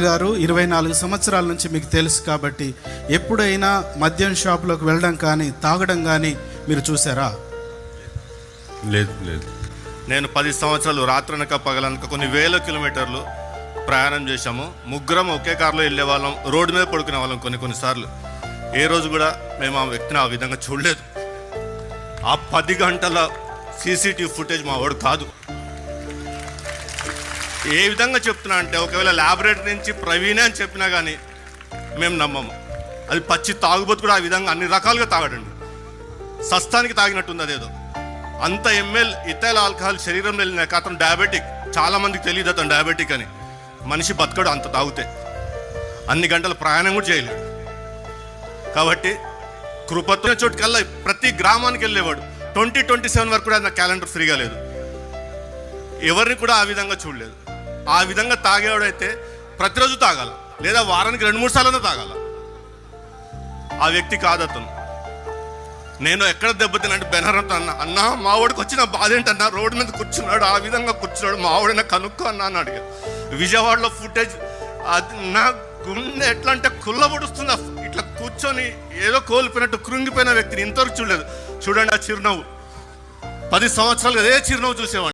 గారు 24 సంవత్సరాల నుంచి మీకు తెలుసు కాబట్టి ఎప్పుడైనా మద్యం షాపులోకి వెళ్ళడం కానీ తాగడం కానీ మీరు చూసారా? లేదు లేదు. నేను 10 సంవత్సరాలు రాత్రనక పగలనక కొన్ని వేల కిలోమీటర్లు ప్రయాణం చేశాము. ముగ్గురం ఒకే కారులో వెళ్ళే వాళ్ళం, రోడ్డు మీద పడుకునే వాళ్ళం కొన్నిసార్లు. ఏ రోజు కూడా మేము ఆ వ్యక్తిని ఆ విధంగా చూడలేదు. ఆ 10 గంటల సీసీటీవీ ఫుటేజ్ మా వాడు కాదు. ఏ విధంగా చెప్తున్నా అంటే, ఒకవేళ ల్యాబొరేటరీ నుంచి ప్రవీణే అని చెప్పినా కానీ మేము నమ్మము. అది పచ్చి తాగుబోతు కూడా ఆ విధంగా అన్ని రకాలుగా తాగడండి. సస్తానికి తాగినట్టుంది అదేదో. అంత ఎంఎల్ ఇథైల్ ఆల్కహాల్ శరీరంలో వెళ్ళినాక అతను డయాబెటిక్. చాలామందికి తెలియదు అతను డయాబెటిక్ అని. మనిషి బతకడు అంత తాగితే. అన్ని గంటల ప్రయాణం కూడా చేయలేడు. కాబట్టి కృపతో చోటుకల్లా ప్రతి గ్రామానికి వెళ్ళేవాడు. 2027 వరకు కూడా నా క్యాలెండర్ ఫ్రీగా లేదు. ఎవరిని కూడా ఆ విధంగా చూడలేదు. ఆ విధంగా తాగేవాడైతే ప్రతిరోజు తాగాల, లేదా వారానికి 2-3 సార్లు తాగాల. ఆ వ్యక్తి కాదు అతను. నేను ఎక్కడ దెబ్బతినంటే బెనరంతో అన్నా మావాడికి వచ్చిన బాధ ఏంటన్నా, రోడ్డు మీద కూర్చున్నాడు, ఆ విధంగా కూర్చున్నాడు, మావాడైనా కనుక్కో అన్నా అని అడిగా. విజయవాడలో ఫుటేజ్, అది నా గుండె ఎట్లా అంటే కుల్లబడుస్తుంది. ఇట్లా కూర్చొని ఏదో కోల్పోయినట్టు కృంగిపోయిన వ్యక్తిని ఇంతవరకు చూడలేదు. చూడండి ఆ చిరునవ్వు. 10 సంవత్సరాలు అదే చిరునవ్వు చూసేవాడిని.